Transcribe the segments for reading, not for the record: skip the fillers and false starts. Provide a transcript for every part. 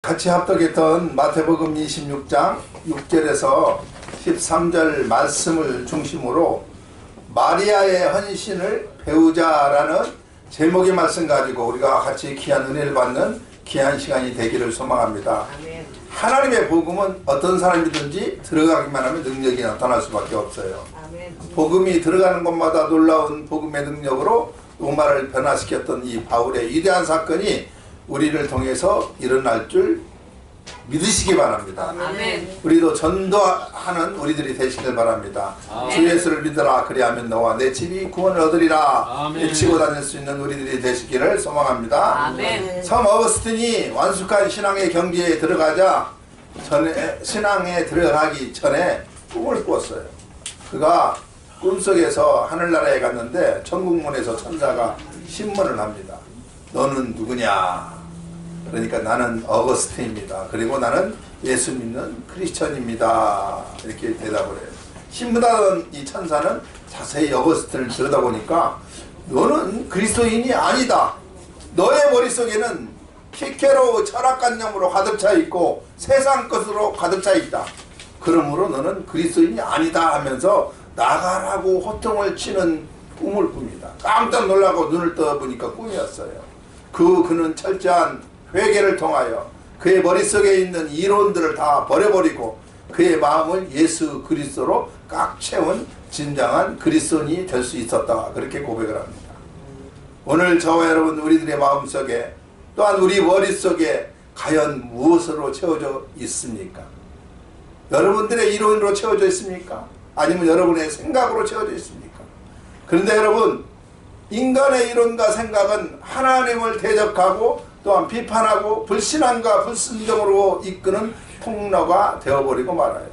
같이 합독했던 마태복음 26장 6절에서 13절 말씀을 중심으로 마리아의 헌신을 배우자라는 제목의 말씀 가지고 우리가 같이 귀한 은혜를 받는 귀한 시간이 되기를 소망합니다. 아멘. 하나님의 복음은 어떤 사람이든지 들어가기만 하면 능력이 나타날 수밖에 없어요. 아멘. 복음이 들어가는 곳마다 놀라운 복음의 능력으로 로마를 변화시켰던 이 바울의 위대한 사건이 우리를 통해서 일어날 줄 믿으시기 바랍니다. 아멘. 우리도 전도하는 우리들이 되시길 바랍니다. 아멘. 주 예수를 믿으라 그리하면 너와 내 집이 구원을 얻으리라 외치고 다닐 수 있는 우리들이 되시기를 소망합니다. 아멘. 성 어거스틴이 완숙한 신앙의 경지에 들어가자 신앙에 들어가기 전에 꿈을 꿨어요. 그가 꿈속에서 하늘나라에 갔는데 천국문에서 천사가 신문을 합니다. 너는 누구냐? 그러니까 나는 어거스틴입니다. 그리고 나는 예수 믿는 크리스천입니다. 이렇게 대답을 해요. 신문하던 이 천사는 자세히 어거스틴을 들여다보니까 너는 그리스도인이 아니다. 너의 머릿속에는 키케로 철학관념으로 가득 차 있고 세상 것으로 가득 차 있다. 그러므로 너는 그리스도인이 아니다 하면서 나가라고 호통을 치는 꿈을 꿉니다. 깜짝 놀라고 눈을 떠보니까 꿈이었어요. 그는 철저한 회개를 통하여 그의 머릿속에 있는 이론들을 다 버려버리고 그의 마음을 예수 그리스도로 꽉 채운 진정한 그리스도인이 될 수 있었다. 그렇게 고백을 합니다. 오늘 저와 여러분 우리들의 마음속에 또한 우리 머릿속에 과연 무엇으로 채워져 있습니까? 여러분들의 이론으로 채워져 있습니까? 아니면 여러분의 생각으로 채워져 있습니까? 그런데 여러분, 인간의 이론과 생각은 하나님을 대적하고 또한 비판하고 불신앙과 불순종으로 이끄는 통로가 되어버리고 말아요.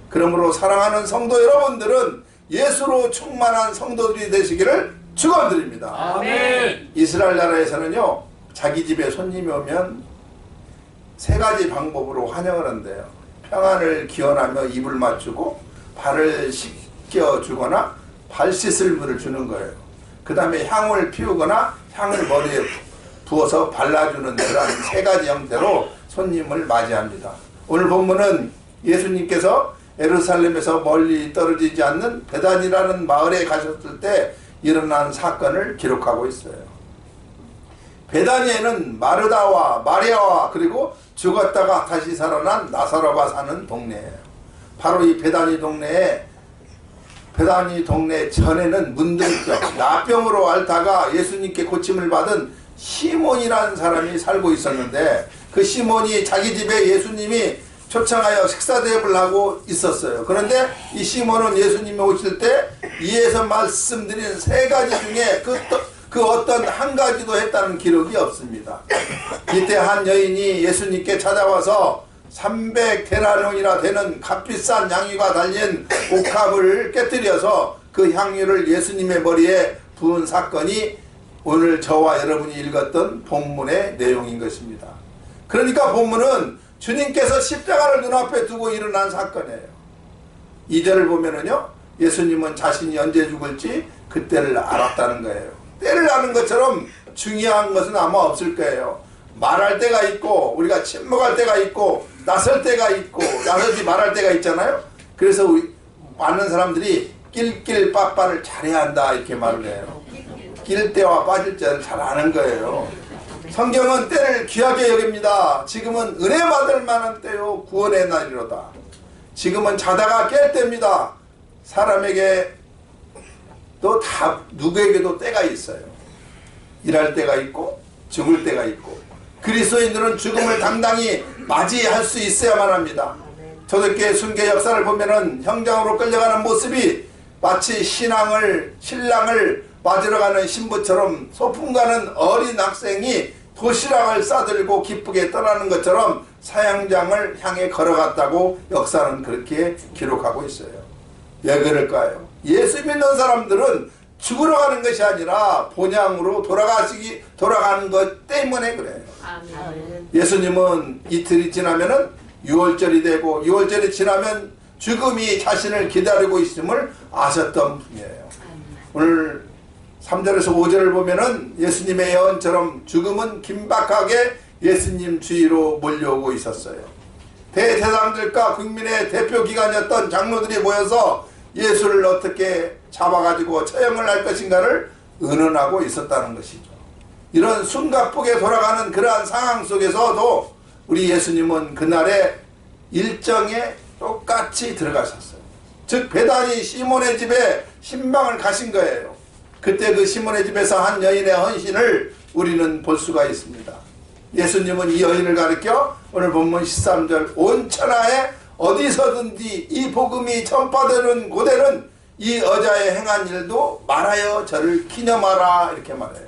그러므로 사랑하는 성도 여러분들은 예수로 충만한 성도들이 되시기를 축원드립니다. 아멘. 이스라엘 나라에서는요, 자기 집에 손님이 오면 세 가지 방법으로 환영을 한대요. 평안을 기원하며 입을 맞추고 발을 씻겨주거나 발 씻을 물을 주는 거예요. 그 다음에 향을 피우거나 향을 머리에 부어서 발라주는 그런 세 가지 형태로 손님을 맞이합니다. 오늘 본문은 예수님께서 예루살렘에서 멀리 떨어지지 않는 베단이라는 마을에 가셨을 때 일어난 사건을 기록하고 있어요. 베다니에는 마르다와 마리아와 그리고 죽었다가 다시 살아난 나사로가 사는 동네예요. 바로 이 베다니 동네 전에는 문둥병, 나병으로 앓다가 예수님께 고침을 받은 시몬이라는 사람이 살고 있었는데 그 시몬이 자기 집에 예수님이 초청하여 식사 대접을 하고 있었어요. 그런데 이 시몬은 예수님이 오실 때 이에서 말씀드린 세 가지 중에 그 어떤 한 가지도 했다는 기록이 없습니다. 이때 한 여인이 예수님께 찾아와서 300데나리온이나 되는 값비싼 향유가 달린 옥합을 깨뜨려서 그 향유를 예수님의 머리에 부은 사건이 오늘 저와 여러분이 읽었던 본문의 내용인 것입니다. 그러니까 본문은 주님께서 십자가를 눈앞에 두고 일어난 사건이에요. 2절을 보면은요, 예수님은 자신이 언제 죽을지 그때를 알았다는 거예요. 때를 아는 것처럼 중요한 것은 아마 없을 거예요. 말할 때가 있고 우리가 침묵할 때가 있고 나설 때가 있고 나서지 말할 때가 있잖아요. 그래서 많은 사람들이 낄낄빠빠를 잘해야 한다 이렇게 말을 해요. 낄 때와 빠질 때를 잘 아는 거예요. 성경은 때를 귀하게 여깁니다. 지금은 은혜 받을 만한 때요 구원의 날이로다. 지금은 자다가 깰 때입니다. 사람에게 또 다 누구에게도 때가 있어요. 일할 때가 있고 죽을 때가 있고 그리스도인들은 죽음을 당당히 맞이할 수 있어야만 합니다. 초대교회 순교 역사를 보면은 형장으로 끌려가는 모습이 마치 신랑을 맞으러 가는 신부처럼 소풍 가는 어린 학생이 도시락을 싸들고 기쁘게 떠나는 것처럼 사형장을 향해 걸어갔다고 역사는 그렇게 기록하고 있어요. 왜 그럴까요? 예수 믿는 사람들은 죽으러 가는 것이 아니라 본향으로 돌아가는 것 때문에 그래요. 아멘. 예수님은 이틀이 지나면은 6월절이 되고 6월절이 지나면 죽음이 자신을 기다리고 있음을 아셨던 분이에요. 오늘 3절에서 5절을 보면은 예수님의 예언처럼 죽음은 긴박하게 예수님 주위로 몰려오고 있었어요. 대제사장들과 국민의 대표 기관이었던 장로들이 모여서 예수를 어떻게 잡아가지고 처형을 할 것인가를 의논하고 있었다는 것이죠. 이런 숨가쁘게 돌아가는 그러한 상황 속에서도 우리 예수님은 그날의 일정에 똑같이 들어가셨어요. 즉 베다니 시몬의 집에 신방을 가신 거예요. 그때 그 시몬의 집에서 한 여인의 헌신을 우리는 볼 수가 있습니다. 예수님은 이 여인을 가리켜 오늘 본문 13절 온 천하에 어디서든지 이 복음이 전파되는 곳에는 이 여자의 행한 일도 말하여 저를 기념하라 이렇게 말해요.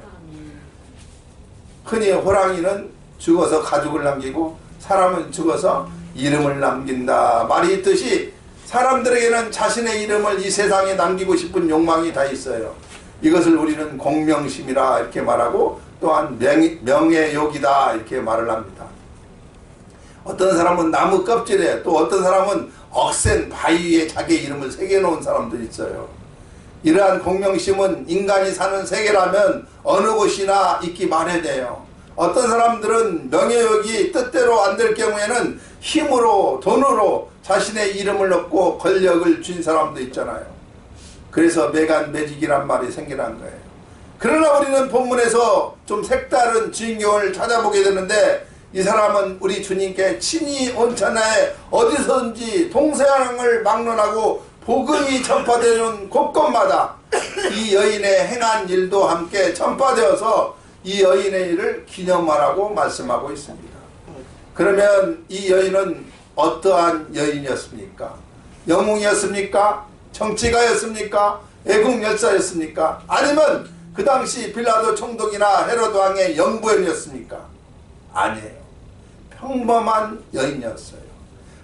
흔히 호랑이는 죽어서 가죽을 남기고 사람은 죽어서 이름을 남긴다 말이 있듯이 사람들에게는 자신의 이름을 이 세상에 남기고 싶은 욕망이 다 있어요. 이것을 우리는 공명심이라 이렇게 말하고 또한 명예욕이다 이렇게 말을 합니다. 어떤 사람은 나무 껍질에 또 어떤 사람은 억센 바위 위에 자기의 이름을 새겨놓은 사람도 있어요. 이러한 공명심은 인간이 사는 세계라면 어느 곳이나 있기 마련이에요. 어떤 사람들은 명예욕이 뜻대로 안 될 경우에는 힘으로 돈으로 자신의 이름을 얻고 권력을 쥔 사람도 있잖아요. 그래서 매간매직이란 말이 생겨난 거예요. 그러나 우리는 본문에서 좀 색다른 주인공을 찾아보게 되는데 이 사람은 우리 주님께 친히 온 천하에 어디서든지 동서양을 막론하고 복음이 전파되는 곳곳마다 이 여인의 행한 일도 함께 전파되어서 이 여인의 일을 기념하라고 말씀하고 있습니다. 그러면 이 여인은 어떠한 여인이었습니까? 영웅이었습니까? 정치가였습니까? 애국 열사였습니까? 아니면 그 당시 빌라도 총독이나 헤로드 왕의 영부인이었습니까? 아니에요. 평범한 여인이었어요.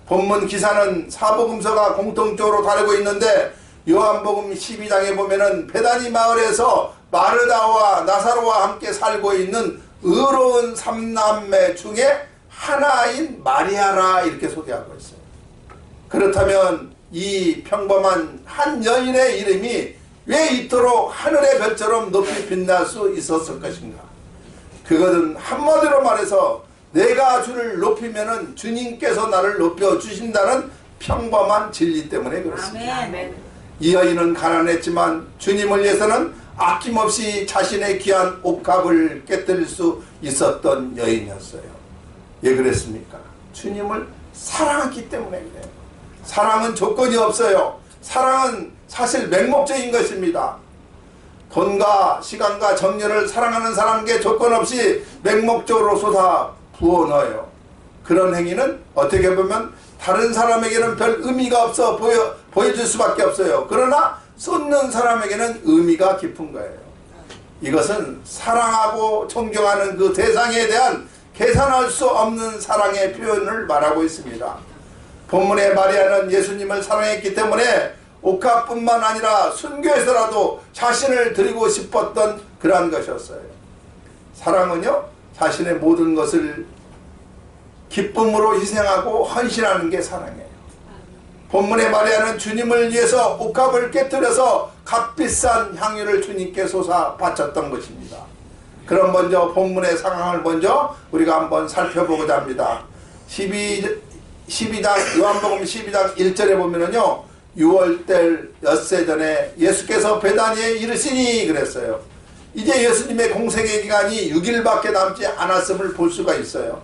본문 기사는 사복음서가 공통적으로 다루고 있는데 요한복음 12장에 보면은 베다니 마을에서 마르다와 나사로와 함께 살고 있는 의로운 삼남매 중에 하나인 마리아라 이렇게 소개하고 있어요. 그렇다면 이 평범한 한 여인의 이름이 왜 이토록 하늘의 별처럼 높이 빛날 수 있었을 것인가? 그것은 한마디로 말해서 내가 주를 높이면은 주님께서 나를 높여주신다는 평범한 진리 때문에 그렇습니다. 아멘. 이 여인은 가난했지만 주님을 위해서는 아낌없이 자신의 귀한 옥합을 깨뜨릴 수 있었던 여인이었어요. 왜 그랬습니까? 주님을 사랑했기 때문에 그래요. 사랑은 조건이 없어요. 사랑은 사실 맹목적인 것입니다. 돈과 시간과 정열을 사랑하는 사람에게 조건 없이 맹목적으로 쏟아 부어 넣어요. 그런 행위는 어떻게 보면 다른 사람에게는 별 의미가 없어 보여줄 수밖에 없어요. 그러나 쏟는 사람에게는 의미가 깊은 거예요. 이것은 사랑하고 존경하는 그 대상에 대한 계산할 수 없는 사랑의 표현을 말하고 있습니다. 본문의 마리아는 예수님을 사랑했기 때문에 옥합뿐만 아니라 순교에서라도 자신을 드리고 싶었던 그러한 것이었어요. 사랑은요, 자신의 모든 것을 기쁨으로 희생하고 헌신하는 게 사랑이에요. 본문의 마리아는 주님을 위해서 옥합을 깨뜨려서 값비싼 향유를 주님께 쏟아 바쳤던 것입니다. 그럼 먼저 본문의 상황을 먼저 우리가 한번 살펴보고자 합니다. 12장 요한복음 12장 1절에 보면은요, 6월달 엿새 전에 예수께서 베다니에 이르시니 그랬어요. 이제 예수님의 공생의 기간이 6일밖에 남지 않았음을 볼 수가 있어요.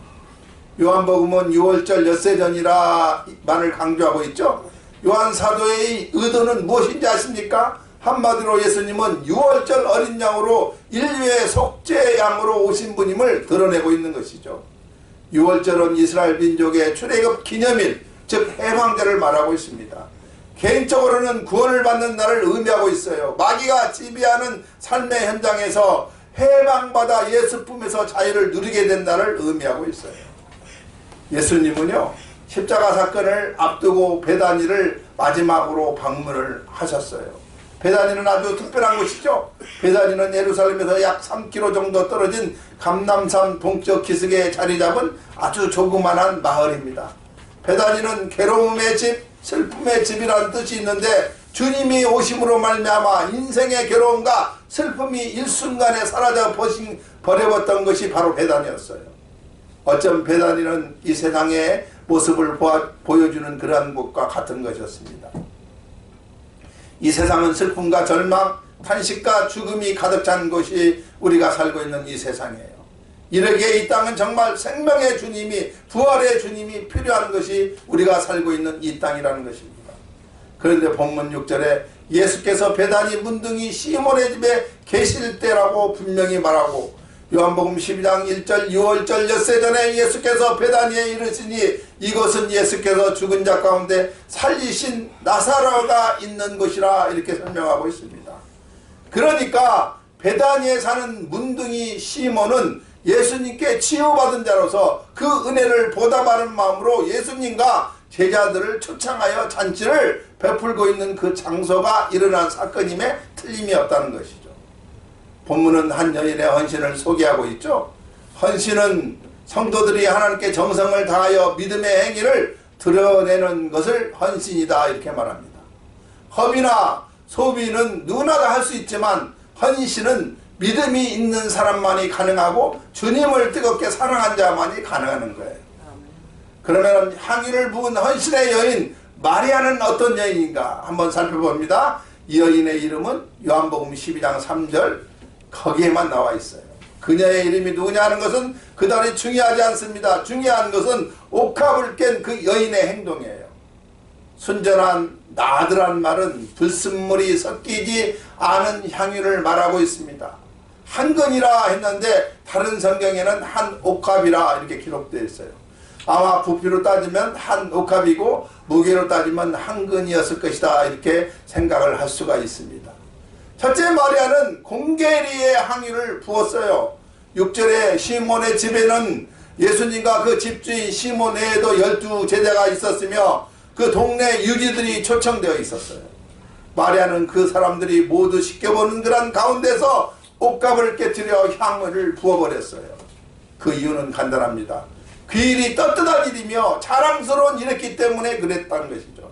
요한복음은 6월절 엿새 전이라 만을 강조하고 있죠. 요한 사도의 의도는 무엇인지 아십니까? 한마디로 예수님은 6월절 어린 양으로 인류의 속죄 양으로 오신 분임을 드러내고 있는 것이죠. 6월절은 이스라엘 민족의 출애굽 기념일, 즉 해방절을 말하고 있습니다. 개인적으로는 구원을 받는 날을 의미하고 있어요. 마귀가 지배하는 삶의 현장에서 해방받아 예수 품에서 자유를 누리게 된 날을 의미하고 있어요. 예수님은요, 십자가 사건을 앞두고 베다니를 마지막으로 방문을 하셨어요. 베다니는 아주 특별한 곳이죠. 베다니는 예루살렘에서 약 3km 정도 떨어진 감람산 동쪽 기슭에 자리 잡은 아주 조그만한 마을입니다. 베다니는 괴로움의 집, 슬픔의 집이라는 뜻이 있는데 주님이 오심으로 말미암아 인생의 괴로움과 슬픔이 일순간에 사라져 버려버렸던 것이 바로 베다니였어요. 어쩜 베다니는 이 세상의 모습을 보여주는 그러한 곳과 같은 것이었습니다. 이 세상은 슬픔과 절망, 탄식과 죽음이 가득 찬 곳이 우리가 살고 있는 이 세상이에요. 이러기에 이 땅은 정말 생명의 주님이, 부활의 주님이 필요한 것이 우리가 살고 있는 이 땅이라는 것입니다. 그런데 본문 6절에 예수께서 베다니 문둥이 시몬의 집에 계실 때라고 분명히 말하고, 요한복음 12장 1절 6월절 엿새 전에 예수께서 베다니에 이르시니 이것은 예수께서 죽은 자 가운데 살리신 나사로가 있는 곳이라 이렇게 설명하고 있습니다. 그러니까 베다니에 사는 문둥이 시몬은 예수님께 치유받은 자로서 그 은혜를 보답하는 마음으로 예수님과 제자들을 초청하여 잔치를 베풀고 있는 그 장소가 일어난 사건임에 틀림이 없다는 것이죠. 본문은 한 여인의 헌신을 소개하고 있죠. 헌신은 성도들이 하나님께 정성을 다하여 믿음의 행위를 드러내는 것을 헌신이다 이렇게 말합니다. 허비나 소비는 누구나 다 할 수 있지만 헌신은 믿음이 있는 사람만이 가능하고 주님을 뜨겁게 사랑한 자만이 가능한 거예요. 그러면 향유를 부은 헌신의 여인 마리아는 어떤 여인인가 한번 살펴봅니다. 이 여인의 이름은 요한복음 12장 3절 거기에만 나와 있어요. 그녀의 이름이 누구냐 하는 것은 그다지 중요하지 않습니다. 중요한 것은 옥합을 깬 그 여인의 행동이에요. 순전한 나들한 말은 불순물이 섞이지 않은 향유를 말하고 있습니다. 한 근이라 했는데 다른 성경에는 한 옥합이라 이렇게 기록되어 있어요. 아마 부피로 따지면 한 옥합이고 무게로 따지면 한 근이었을 것이다 이렇게 생각을 할 수가 있습니다. 첫째 마리아는 공개리에 향유를 부었어요. 6절에 시몬의 집에는 예수님과 그 집주인 시몬 외에도 12제자가 있었으며 그 동네 유지들이 초청되어 있었어요. 마리아는 그 사람들이 모두 지켜보는 그런 가운데서 옷값을 깨뜨려 향을 부어버렸어요. 그 이유는 간단합니다. 그 일이 떳떳한 일이며 자랑스러운 일이었기 때문에 그랬다는 것이죠.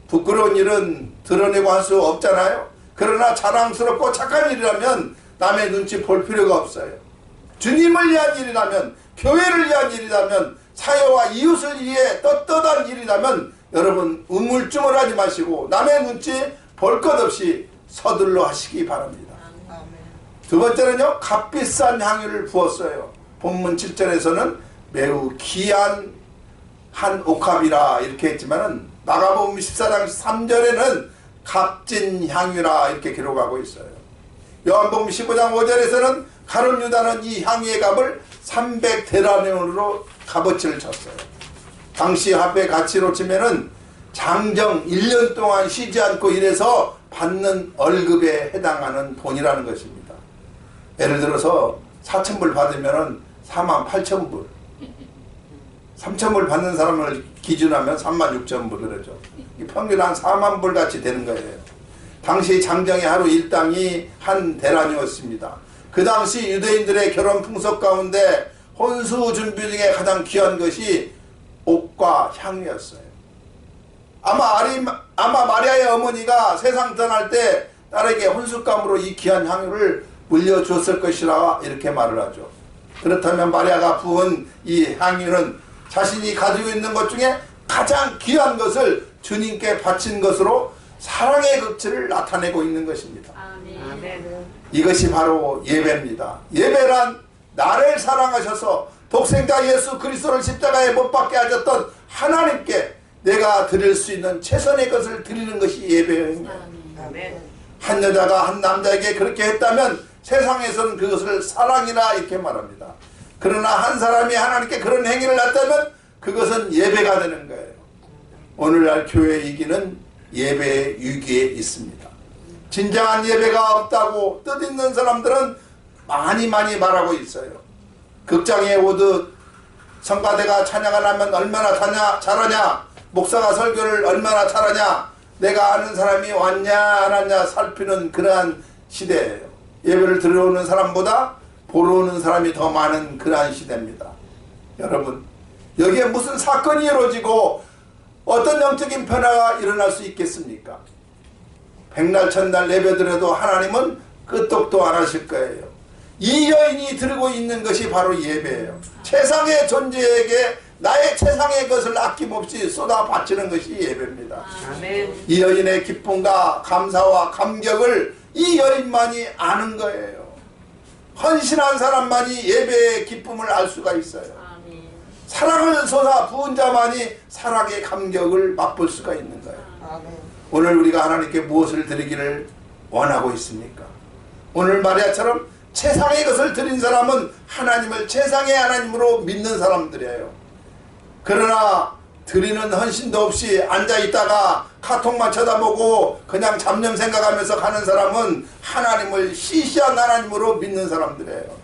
부끄러운 일은 드러내고 할 수 없잖아요. 그러나 자랑스럽고 착한 일이라면 남의 눈치 볼 필요가 없어요. 주님을 위한 일이라면, 교회를 위한 일이라면, 사회와 이웃을 위해 떳떳한 일이라면 여러분 우물쭈물하지 마시고 남의 눈치 볼 것 없이 서둘러 하시기 바랍니다. 두 번째는요, 값비싼 향유를 부었어요. 본문 7절에서는 매우 귀한 한 옥합이라 이렇게 했지만은 마가복음 14장 3절에는 값진 향유라 이렇게 기록하고 있어요. 요한복음 15장 5절에서는 가룟 유다는 이 향유의 값을 300데나리온으로 값어치를 쳤어요. 당시 화폐 가치로 치면은 장정 1년 동안 쉬지 않고 일해서 받는 월급에 해당하는 돈이라는 것입니다. 예를 들어서 4,000불 받으면은 48,000불, 3,000불 받는 사람을 기준하면 36,000불 그러죠. 평균 한 4만 불 같이 되는 거예요. 당시 장정의 하루 일당이 한 데나리온이었습니다. 그 당시 유대인들의 결혼 풍속 가운데 혼수 준비 중에 가장 귀한 것이 옷과 향유였어요. 아마 마리아의 어머니가 세상 떠날 때 딸에게 혼수감으로 이 귀한 향유를 물려주었을 것이라 이렇게 말을 하죠. 그렇다면 마리아가 부은 이 향유는 자신이 가지고 있는 것 중에 가장 귀한 것을 주님께 바친 것으로 사랑의 극치를 나타내고 있는 것입니다. 아멘. 이것이 바로 예배입니다. 예배란 나를 사랑하셔서 독생자 예수 그리스도를 십자가에 못 박게 하셨던 하나님께 내가 드릴 수 있는 최선의 것을 드리는 것이 예배입니다. 한 여자가 한 남자에게 그렇게 했다면 세상에서는 그것을 사랑이라 이렇게 말합니다. 그러나 한 사람이 하나님께 그런 행위를 했다면 그것은 예배가 되는 거예요. 오늘날 교회의 위기는 예배의 위기에 있습니다. 진정한 예배가 없다고 뜻있는 사람들은 많이 말하고 있어요. 극장에 오듯 성가대가 찬양을 하면 얼마나 잘하냐, 목사가 설교를 얼마나 잘하냐, 내가 아는 사람이 왔냐 안 왔냐 살피는 그러한 시대예요. 예배를 들어오는 사람보다 보러 오는 사람이 더 많은 그러한 시대입니다. 여러분, 여기에 무슨 사건이 이루어지고 어떤 영적인 변화가 일어날 수 있겠습니까? 백날 천날 예배드려도 하나님은 끄떡도 안 하실 거예요. 이 여인이 들고 있는 것이 바로 예배예요. 최상의 존재에게 나의 최상의 것을 아낌없이 쏟아 바치는 것이 예배입니다. 아멘. 이 여인의 기쁨과 감사와 감격을 이 여인만이 아는 거예요. 헌신한 사람만이 예배의 기쁨을 알 수가 있어요. 아멘. 사랑을 쏟아 부은 자만이 사랑의 감격을 맛볼 수가 있는 거예요. 아멘. 오늘 우리가 하나님께 무엇을 드리기를 원하고 있습니까? 오늘 마리아처럼 최상의 것을 드린 사람은 하나님을 최상의 하나님으로 믿는 사람들이에요. 그러나 드리는 헌신도 없이 앉아있다가 카톡만 쳐다보고 그냥 잡념 생각하면서 가는 사람은 하나님을 시시한 하나님으로 믿는 사람들이에요.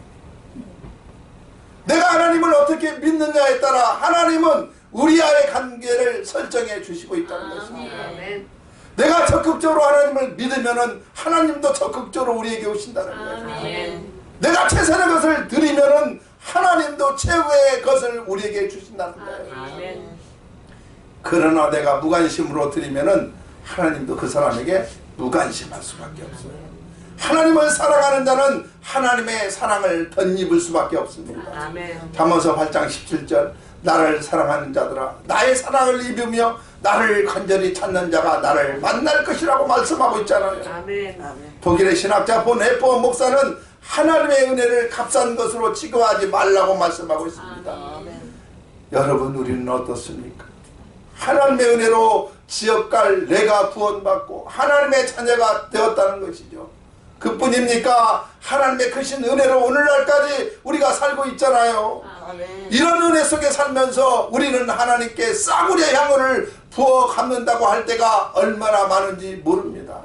내가 하나님을 어떻게 믿느냐에 따라 하나님은 우리와의 관계를 설정해 주시고 있다는 것입니다. 아멘. 내가 적극적으로 하나님을 믿으면은 하나님도 적극적으로 우리에게 오신다는 거예요. 아멘. 내가 최선의 것을 드리면은 하나님도 최고의 것을 우리에게 주신다는 거예요. 아멘. 그러나 내가 무관심으로 드리면은 하나님도 그 사람에게 무관심할 수밖에 없어요. 하나님을 사랑하는 자는 하나님의 사랑을 덧입을 수밖에 없습니다. 아멘. 잠언서 8장 17절 나를 사랑하는 자들아 나의 사랑을 입으며 나를 간절히 찾는 자가 나를 만날 것이라고 말씀하고 있잖아요. 아멘. 독일의 신학자 본 에포 목사는 하나님의 은혜를 값싼 것으로 취급하지 말라고 말씀하고 있습니다. 아멘. 여러분 우리는 어떻습니까? 하나님의 은혜로 지역갈 내가 구원받고 하나님의 자녀가 되었다는 것이죠. 그뿐입니까? 하나님의 크신 은혜로 오늘날까지 우리가 살고 있잖아요. 아멘. 이런 은혜 속에 살면서 우리는 하나님께 싸구려 향유를 부어 갚는다고 할 때가 얼마나 많은지 모릅니다.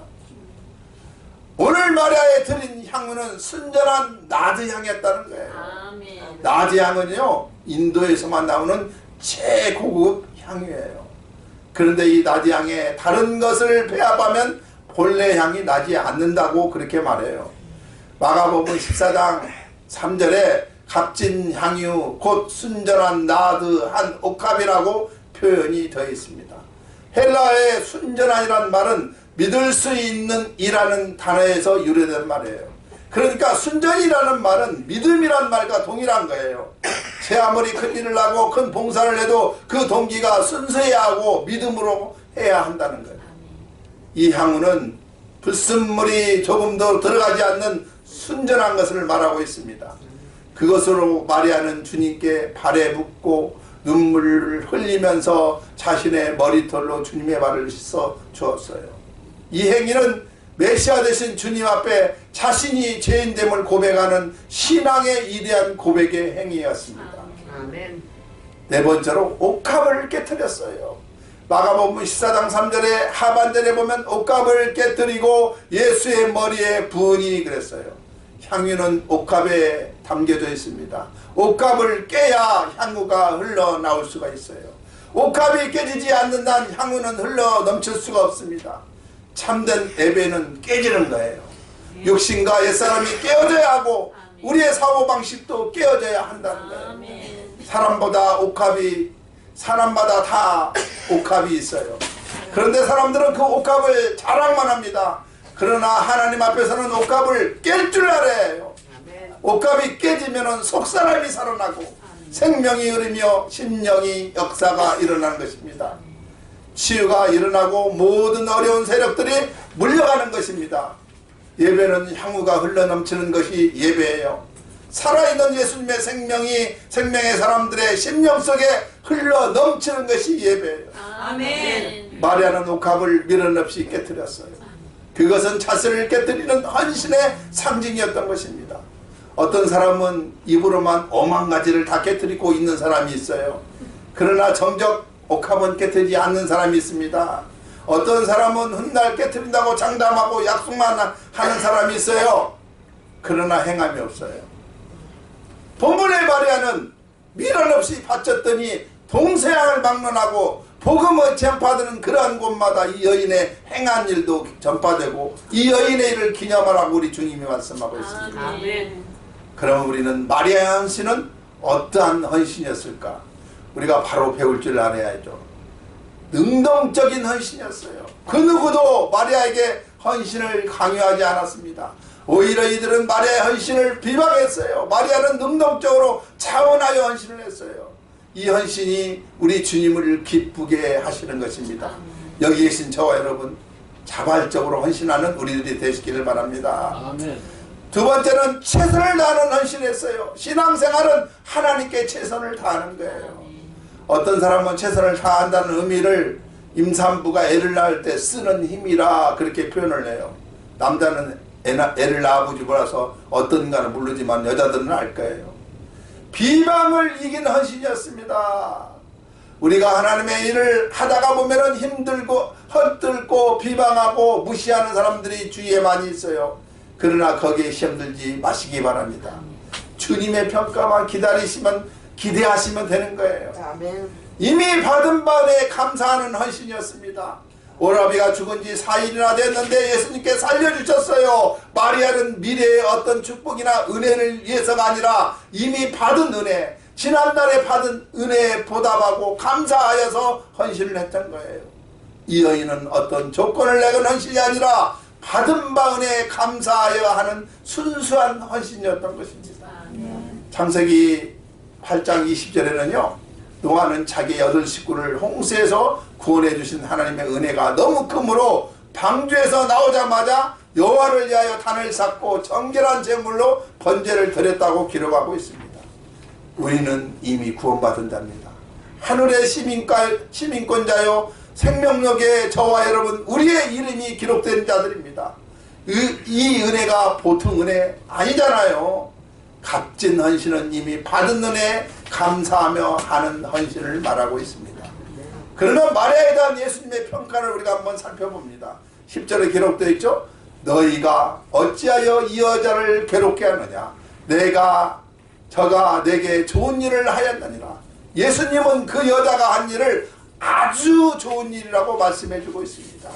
오늘 마리아에 드린 향유는 순전한 나드 향이었다는 거예요. 아멘. 나드 향은요 인도에서만 나오는 최고급 향유예요. 그런데 이 나드 향에 다른 것을 배합하면 본래 향이 나지 않는다고 그렇게 말해요. 마가복음 14장 3절에 값진 향유 곧 순전한 나드 한 옥합이라고 표현이 되어 있습니다. 헬라어의 순전한이란 말은 믿을 수 있는 이라는 단어에서 유래된 말이에요. 그러니까 순전이라는 말은 믿음이란 말과 동일한 거예요. 제 아무리 큰 일을 하고 큰 봉사를 해도 그 동기가 순수해야 하고 믿음으로 해야 한다는 거예요. 이 향유는 불순물이 조금도 들어가지 않는 순전한 것을 말하고 있습니다. 그것으로 마리아는 주님께 발에 붓고 눈물을 흘리면서 자신의 머리털로 주님의 발을 씻어 주었어요. 이 행위는 메시아 되신 주님 앞에 자신이 죄인됨을 고백하는 신앙의 위대한 고백의 행위였습니다. 아멘. 네 번째로 옥합을 깨뜨렸어요. 마가복음 14장 3절에 하반절에 보면 옥합을 깨뜨리고 예수의 머리에 부으니 그랬어요. 향유는 옥합에 담겨져 있습니다. 옥합을 깨야 향유가 흘러나올 수가 있어요. 옥합이 깨지지 않는 한 향유는 흘러 넘칠 수가 없습니다. 참된 예배는 깨지는 거예요. 육신과 옛사람이 깨어져야 하고 우리의 사고방식도 깨어져야 한다는 거예요. 사람보다 옥합이 사람마다 다 옥합이 있어요. 그런데 사람들은 그 옥합을 자랑만 합니다. 그러나 하나님 앞에서는 옥합을 깰 줄 알아요. 옥합이 깨지면 속사람이 살아나고 생명이 흐르며 심령이 역사가 일어나는 것입니다. 치유가 일어나고 모든 어려운 세력들이 물려가는 것입니다. 예배는 향유가 흘러넘치는 것이 예배예요. 살아있는 예수님의 생명의 사람들의 심령 속에 흘러넘치는 것이 예배예요. 아멘. 마리아는 옥합을 미련 없이 깨뜨렸어요. 그것은 자신을 깨뜨리는 헌신의 상징이었던 것입니다. 어떤 사람은 입으로만 5만 가지를 다 깨뜨리고 있는 사람이 있어요. 그러나 정작 옥합은 깨뜨리지 않는 사람이 있습니다. 어떤 사람은 훗날 깨뜨린다고 장담하고 약속만 하는 사람이 있어요. 그러나 행함이 없어요. 본문의 마리아는 미련 없이 바쳤더니 동서양을 막론하고 복음을 전파되는 그러한 곳마다 이 여인의 행한 일도 전파되고 이 여인의 일을 기념하라고 우리 주님이 말씀하고 있습니다. 아멘. 그럼 우리는 마리아의 헌신은 어떠한 헌신이었을까? 우리가 바로 배울 줄 알아야죠. 능동적인 헌신이었어요. 그 누구도 마리아에게 헌신을 강요하지 않았습니다. 오히려 이들은 마리아의 헌신을 비방했어요. 마리아는 능동적으로 자원하여 헌신을 했어요. 이 헌신이 우리 주님을 기쁘게 하시는 것입니다. 여기 계신 저와 여러분, 자발적으로 헌신하는 우리들이 되시기를 바랍니다. 아멘. 두 번째는 최선을 다하는 헌신했어요. 신앙생활은 하나님께 최선을 다하는 거예요. 어떤 사람은 최선을 다한다는 의미를 임산부가 애를 낳을 때 쓰는 힘이라 그렇게 표현을 해요. 남자는 애를 낳아보지 몰라서 어떤가는 모르지만 여자들은 알 거예요. 비방을 이긴 헌신이었습니다. 우리가 하나님의 일을 하다가 보면은 힘들고 헛들고 비방하고 무시하는 사람들이 주위에 많이 있어요. 그러나 거기에 시험들지 마시기 바랍니다. 주님의 평가만 기대하시면 되는 거예요. 아멘. 이미 받은 바에 감사하는 헌신이었습니다. 오라비가 죽은 지 4일이나 됐는데 예수님께 살려주셨어요. 마리아는 미래의 어떤 축복이나 은혜를 위해서가 아니라 이미 받은 은혜, 지난날에 받은 은혜에 보답하고 감사하여서 헌신을 했던 거예요. 이 여인은 어떤 조건을 내건 헌신이 아니라 받은 바 은혜에 감사하여 하는 순수한 헌신이었던 것입니다. 창세기 8장 20절에는요, 노아는 자기 8식구를 홍수에서 구원해 주신 하나님의 은혜가 너무 크므로 방주에서 나오자마자 여호와를 위하여 단을 쌓고 정결한 제물로 번제를 드렸다고 기록하고 있습니다. 우리는 이미 구원받은 자입니다. 하늘의 시민권자요, 생명력의 저와 여러분, 우리의 이름이 기록된 자들입니다. 이 은혜가 보통 은혜 아니잖아요. 값진 헌신은 이미 받은 은혜에 감사하며 하는 헌신을 말하고 있습니다. 그러나 마리아에 대한 예수님의 평가를 우리가 한번 살펴봅니다. 10절에 기록되어 있죠. 너희가 어찌하여 이 여자를 괴롭게 하느냐. 저가 내게 좋은 일을 하였느니라. 예수님은 그 여자가 한 일을 아주 좋은 일이라고 말씀해주고 있습니다.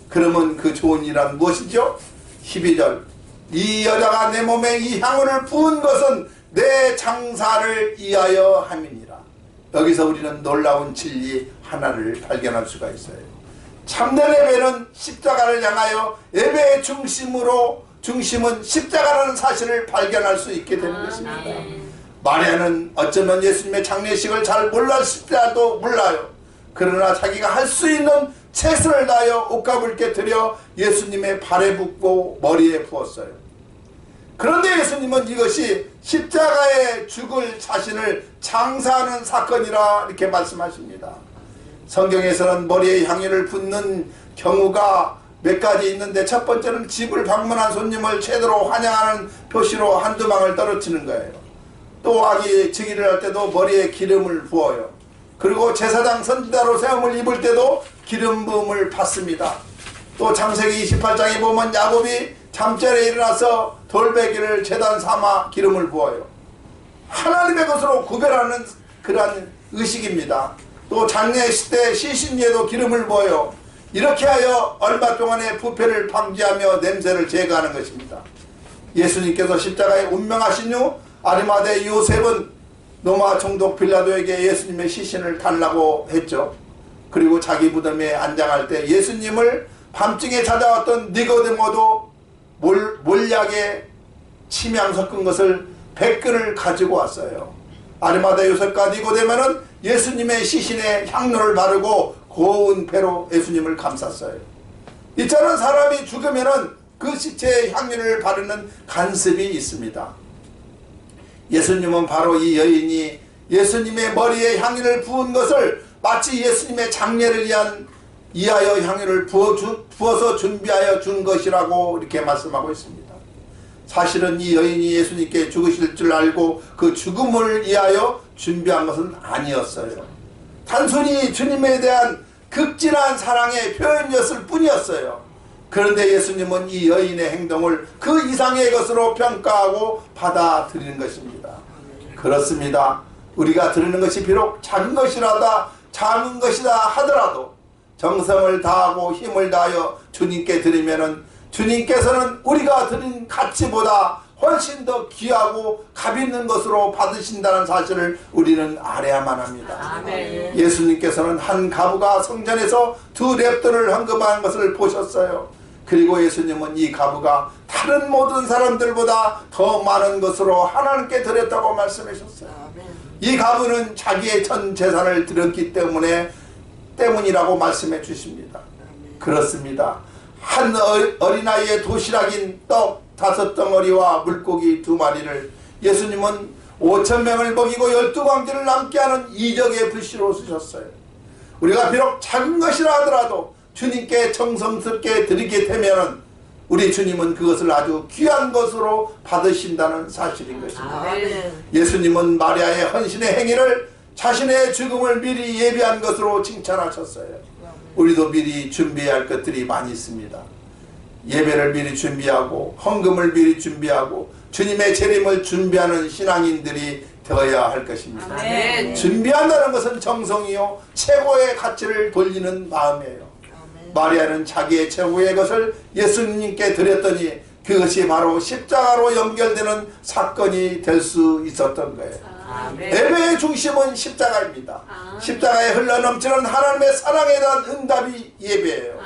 그러면 그 좋은 일은 무엇이죠? 12절, 이 여자가 내 몸에 이 향유를 부은 것은 내 장사를 이하여 함이니라. 여기서 우리는 놀라운 진리 하나를 발견할 수가 있어요. 참된 예배는 십자가를 향하여 예배의 중심은 십자가라는 사실을 발견할 수 있게 되는 것입니다. 마리아는 어쩌면 예수님의 장례식을 잘 몰랐을지라도 몰라요. 그러나 자기가 할 수 있는 최선을 다하여 옷값을 깨뜨려 예수님의 발에 붓고 머리에 부었어요. 그런데 예수님은 이것이 십자가에 죽을 자신을 장사하는 사건이라 이렇게 말씀하십니다. 성경에서는 머리에 향유를 붓는 경우가 몇 가지 있는데, 첫 번째는 집을 방문한 손님을 제대로 환영하는 표시로 한두 방울 떨어뜨리는 거예요. 또 아기 즉위를 할 때도 머리에 기름을 부어요. 그리고 제사장 선지자로 세움을 입을 때도 기름 부음을 받습니다. 또 창세기 28장에 보면 야곱이 잠자리에 일어나서 돌베개를 제단 삼아 기름을 부어요. 하나님의 것으로 구별하는 그러한 의식입니다. 또 장례 때 시신에도 기름을 부어요. 이렇게 하여 얼마 동안의 부패를 방지하며 냄새를 제거하는 것입니다. 예수님께서 십자가에 운명하신 후 아리마대 요셉은 로마 총독 빌라도에게 예수님의 시신을 달라고 했죠. 그리고 자기 무덤에 안장할 때 예수님을 밤중에 찾아왔던 니고데모도 몰약에 침향 섞은 것을 100근을 가지고 왔어요. 아리마대 요셉과 니고데모는 예수님의 시신에 향료를 바르고 고운 배로 예수님을 감쌌어요. 이처럼 사람이 죽으면은 그 시체에 향유를 바르는 관습이 있습니다. 예수님은 바로 이 여인이 예수님의 머리에 향유를 부은 것을 마치 예수님의 장례를 이하여 향유를 부어서 준비하여 준 것이라고 이렇게 말씀하고 있습니다. 사실은 이 여인이 예수님께 죽으실 줄 알고 그 죽음을 위하여 준비한 것은 아니었어요. 단순히 주님에 대한 극진한 사랑의 표현이었을 뿐이었어요. 그런데 예수님은 이 여인의 행동을 그 이상의 것으로 평가하고 받아들이는 것입니다. 그렇습니다. 우리가 드리는 것이 비록 작은 것이다 하더라도 정성을 다하고 힘을 다하여 주님께 드리면은 주님께서는 우리가 드린 가치보다 훨씬 더 귀하고 값 있는 것으로 받으신다는 사실을 우리는 알아야만 합니다. 아멘. 예수님께서는 한 과부가 성전에서 2 렙돈을 헌금한 것을 보셨어요. 그리고 예수님은 이 가부가 다른 모든 사람들보다 더 많은 것으로 하나님께 드렸다고 말씀하셨어요. 아멘. 이 가부는 자기의 전 재산을 드렸기 때문이라고 말씀해 주십니다. 그렇습니다. 한 어린아이의 도시락인 떡 5덩어리와 물고기 2마리를 예수님은 5,000명을 먹이고 12광지를 남게 하는 이적의 불씨로 쓰셨어요. 우리가 비록 작은 것이라 하더라도 주님께 정성스럽게 드리게 되면 우리 주님은 그것을 아주 귀한 것으로 받으신다는 사실인 것입니다. 아멘. 예수님은 마리아의 헌신의 행위를 자신의 죽음을 미리 예비한 것으로 칭찬하셨어요. 우리도 미리 준비해야 할 것들이 많이 있습니다. 예배를 미리 준비하고 헌금을 미리 준비하고 주님의 재림을 준비하는 신앙인들이 되어야 할 것입니다. 아멘. 준비한다는 것은 정성이요 최고의 가치를 돌리는 마음이에요. 마리아는 자기의 최고의 것을 예수님께 드렸더니 그것이 바로 십자가로 연결되는 사건이 될 수 있었던 거예요. 아멘. 예배의 중심은 십자가입니다. 십자가에 흘러넘치는 하나님의 사랑에 대한 응답이 예배예요.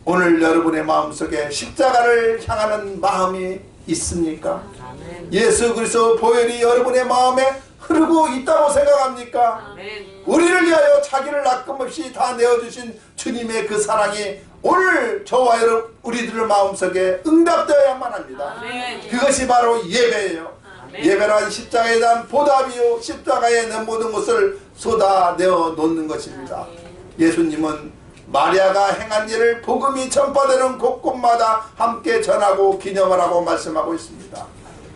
오늘 여러분의 마음속에 십자가를 향하는 마음이 있습니까? 아멘. 예수 그리스도 보혈이 여러분의 마음에 흐르고 있다고 생각합니까? 아멘. 우리를 위하여 자기를 아낌없이 다 내어주신 주님의 그 사랑이 오늘 저와 우리들의 마음속에 응답되어야만 합니다. 아멘. 그것이 바로 예배예요. 아멘. 예배란 십자가에 대한 보답이요 십자가에 내 모든 것을 쏟아내어 놓는 것입니다. 예수님은 마리아가 행한 일을 복음이 전파되는 곳곳마다 함께 전하고 기념하라고 말씀하고 있습니다.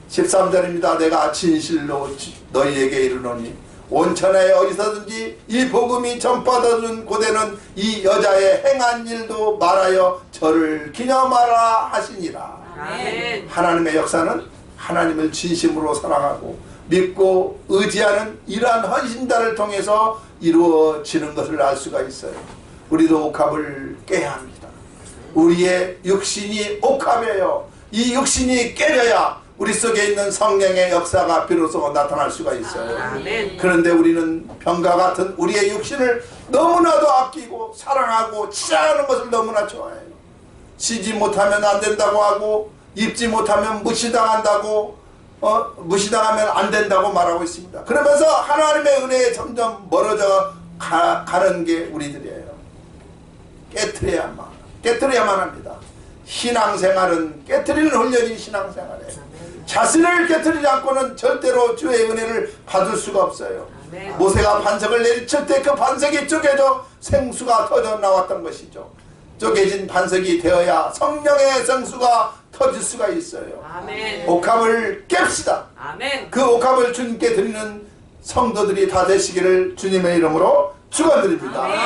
13절입니다. 내가 진실로 너희에게 이르노니 온천하에 어디서든지 이 복음이 전파되는 곳에는 이 여자의 행한 일도 말하여 저를 기념하라 하시니라. 아멘. 하나님의 역사는 하나님을 진심으로 사랑하고 믿고 의지하는 이러한 헌신자를 통해서 이루어지는 것을 알 수가 있어요. 우리도 옥합을 깨야 합니다. 우리의 육신이 옥합이에요. 이 육신이 깨져야 우리 속에 있는 성령의 역사가 비로소 나타날 수가 있어요. 아멘. 그런데 우리는 병과 같은 우리의 육신을 너무나도 아끼고 사랑하고 치장하는 것을 너무나 좋아해요. 쉬지 못하면 안 된다고 하고 입지 못하면 무시당한다고 무시당하면 안 된다고 말하고 있습니다. 그러면서 하나님의 은혜에 점점 멀어져 가는 게 우리들이에요. 깨트려야만 합니다. 신앙생활은 깨트리는 훈련이 신앙생활이에요. 자신을 깨트리지 않고는 절대로 주의 은혜를 받을 수가 없어요. 아멘. 모세가 반석을 내리칠 때 그 반석이 쪼개져 생수가 터져 나왔던 것이죠. 쪼개진 반석이 되어야 성령의 생수가 터질 수가 있어요. 아멘. 옥합을 깹시다. 아멘. 그 옥합을 주님께 드리는 성도들이 다 되시기를 주님의 이름으로 축원드립니다. 아멘.